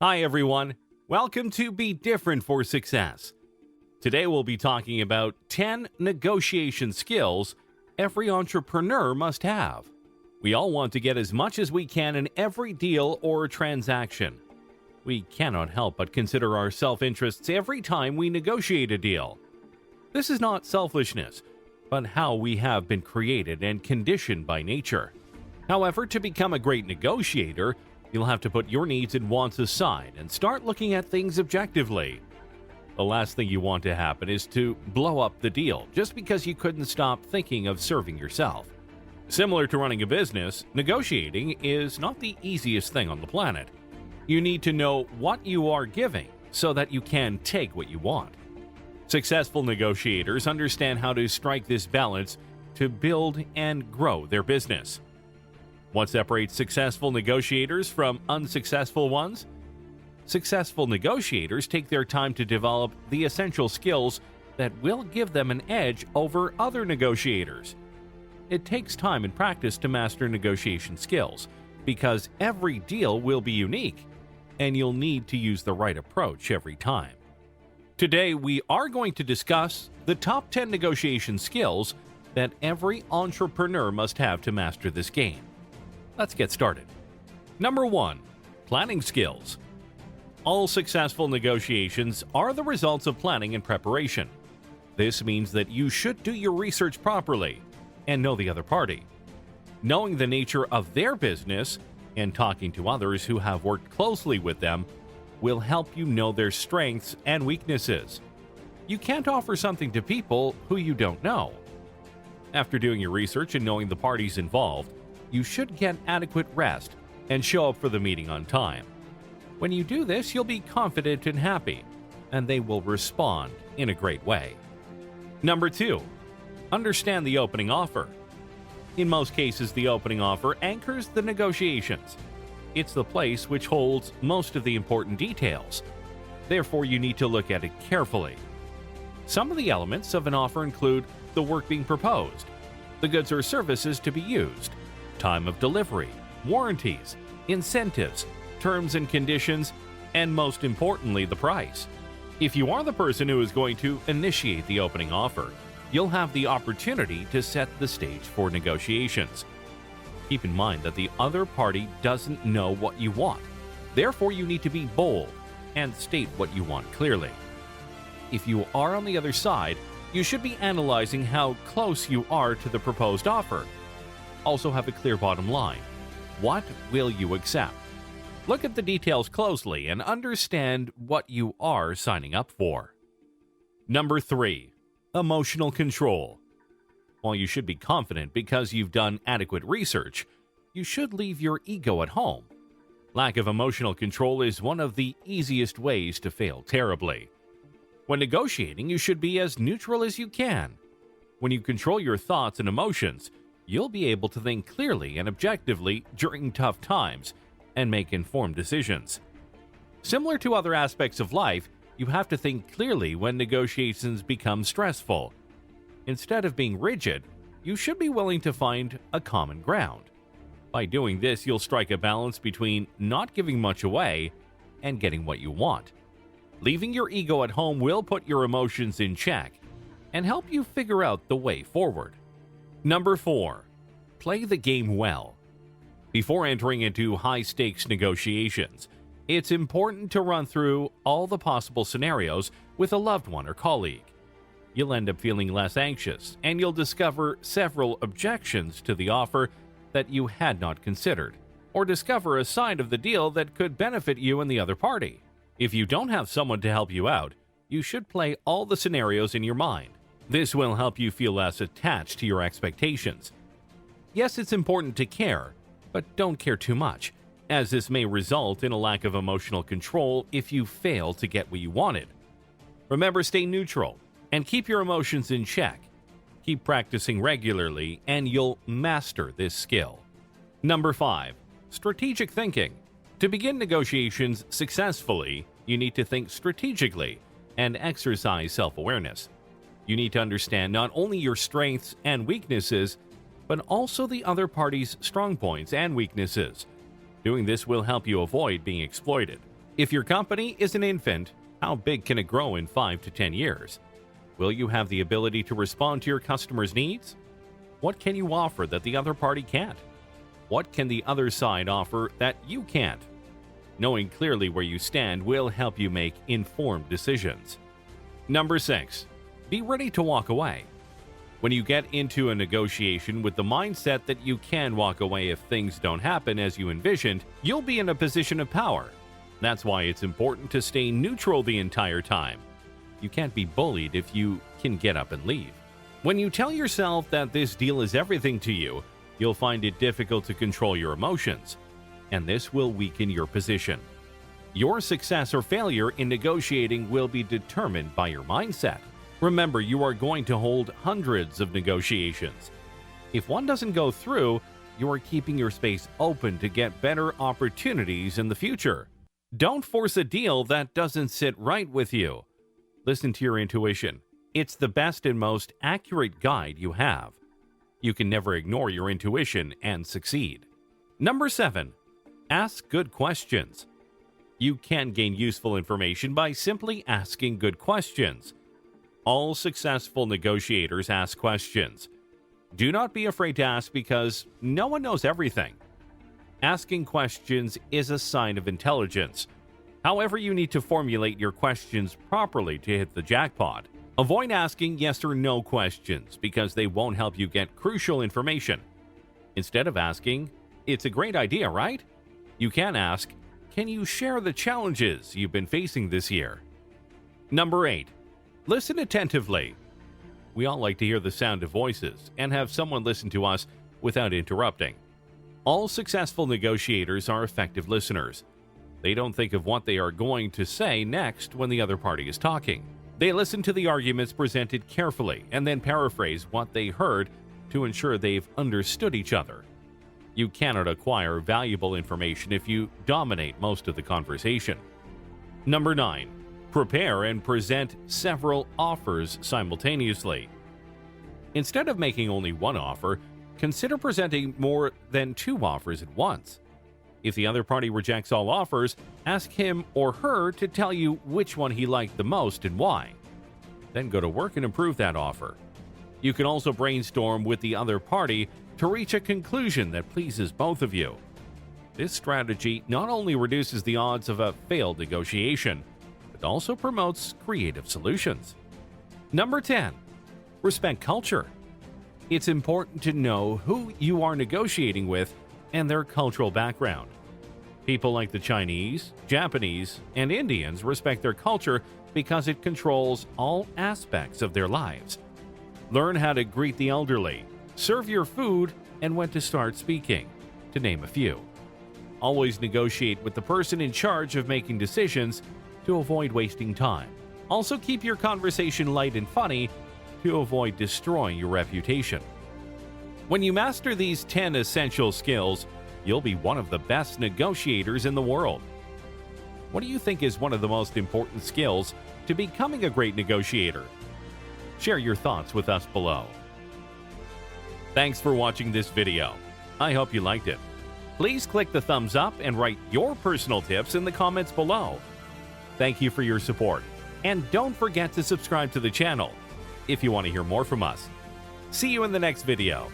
Hi everyone, welcome to Be Different for Success. Today we'll be talking about 10 negotiation skills every entrepreneur must have. We all want to get as much as we can in every deal or transaction. We cannot help but consider our self-interests every time we negotiate a deal. This is not selfishness, but how we have been created and conditioned by nature. However, to become a great negotiator, you'll have to put your needs and wants aside and start looking at things objectively. The last thing you want to happen is to blow up the deal just because you couldn't stop thinking of serving yourself. Similar to running a business, negotiating is not the easiest thing on the planet. You need to know what you are giving so that you can take what you want. Successful negotiators understand how to strike this balance to build and grow their business. What separates successful negotiators from unsuccessful ones? Successful negotiators take their time to develop the essential skills that will give them an edge over other negotiators. It takes time and practice to master negotiation skills because every deal will be unique, and you'll need to use the right approach every time. Today, we are going to discuss the top 10 negotiation skills that every entrepreneur must have to master this game. Let's get started. Number 1. Planning skills. All successful negotiations are the results of planning and preparation. This means that you should do your research properly and know the other party. Knowing the nature of their business and talking to others who have worked closely with them will help you know their strengths and weaknesses. You can't offer something to people who you don't know. After doing your research and knowing the parties involved, you should get adequate rest and show up for the meeting on time. When you do this, you'll be confident and happy, and they will respond in a great way. Number 2. Understand the opening offer. In most cases, the opening offer anchors the negotiations. It's the place which holds most of the important details. Therefore, you need to look at it carefully. Some of the elements of an offer include the work being proposed, the goods or services to be used, time of delivery, warranties, incentives, terms and conditions, and most importantly, the price. If you are the person who is going to initiate the opening offer, you'll have the opportunity to set the stage for negotiations. Keep in mind that the other party doesn't know what you want. Therefore, you need to be bold and state what you want clearly. If you are on the other side, you should be analyzing how close you are to the proposed offer. Also have a clear bottom line. What will you accept? Look at the details closely and understand what you are signing up for. Number 3. Emotional control. While you should be confident because you've done adequate research, you should leave your ego at home. Lack of emotional control is one of the easiest ways to fail terribly. When negotiating, you should be as neutral as you can. When you control your thoughts and emotions, you'll be able to think clearly and objectively during tough times and make informed decisions. Similar to other aspects of life, you have to think clearly when negotiations become stressful. Instead of being rigid, you should be willing to find a common ground. By doing this, you'll strike a balance between not giving much away and getting what you want. Leaving your ego at home will put your emotions in check and help you figure out the way forward. Number 4. Play the game well. Before entering into high-stakes negotiations, it's important to run through all the possible scenarios with a loved one or colleague. You'll end up feeling less anxious, and you'll discover several objections to the offer that you had not considered, or discover a side of the deal that could benefit you and the other party. If you don't have someone to help you out, you should play all the scenarios in your mind. This will help you feel less attached to your expectations. Yes, it's important to care, but don't care too much, as this may result in a lack of emotional control if you fail to get what you wanted. Remember, stay neutral and keep your emotions in check. Keep practicing regularly and you'll master this skill. Number 5. Strategic thinking. To begin negotiations successfully, you need to think strategically and exercise self-awareness. You need to understand not only your strengths and weaknesses, but also the other party's strong points and weaknesses. Doing this will help you avoid being exploited. If your company is an infant, how big can it grow in 5 to 10 years? Will you have the ability to respond to your customers' needs? What can you offer that the other party can't? What can the other side offer that you can't? Knowing clearly where you stand will help you make informed decisions. Number 6. Be ready to walk away. When you get into a negotiation with the mindset that you can walk away if things don't happen as you envisioned, you'll be in a position of power. That's why it's important to stay neutral the entire time. You can't be bullied if you can get up and leave. When you tell yourself that this deal is everything to you, you'll find it difficult to control your emotions, and this will weaken your position. Your success or failure in negotiating will be determined by your mindset. Remember, you are going to hold hundreds of negotiations. If one doesn't go through, you are keeping your space open to get better opportunities in the future. Don't force a deal that doesn't sit right with you. Listen to your intuition. It's the best and most accurate guide you have. You can never ignore your intuition and succeed. Number 7. Ask good questions. You can gain useful information by simply asking good questions. All successful negotiators ask questions. Do not be afraid to ask because no one knows everything. Asking questions is a sign of intelligence. However, you need to formulate your questions properly to hit the jackpot. Avoid asking yes or no questions because they won't help you get crucial information. Instead of asking, "It's a great idea, right?" you can ask, "Can you share the challenges you've been facing this year?" Number 8. Listen attentively. We all like to hear the sound of voices and have someone listen to us without interrupting. All successful negotiators are effective listeners. They don't think of what they are going to say next when the other party is talking. They listen to the arguments presented carefully and then paraphrase what they heard to ensure they've understood each other. You cannot acquire valuable information if you dominate most of the conversation. Number 9. Prepare and present several offers simultaneously. Instead of making only one offer, consider presenting more than 2 offers at once. If the other party rejects all offers, ask him or her to tell you which one he liked the most and why. Then go to work and improve that offer. You can also brainstorm with the other party to reach a conclusion that pleases both of you. This strategy not only reduces the odds of a failed negotiation, but also promotes creative solutions. Number 10. Respect culture. It's important to know who you are negotiating with and their cultural background. People like the Chinese, Japanese, and Indians respect their culture because it controls all aspects of their lives. Learn how to greet the elderly, serve your food, and when to start speaking, to name a few. Always negotiate with the person in charge of making decisions to avoid wasting time. Also keep your conversation light and funny to avoid destroying your reputation. When you master these 10 essential skills, you'll be one of the best negotiators in the world. What do you think is one of the most important skills to becoming a great negotiator? Share your thoughts with us below. Thanks for watching this video. I hope you liked it. Please click the thumbs up and write your personal tips in the comments below. Thank you for your support. And don't forget to subscribe to the channel if you want to hear more from us. See you in the next video.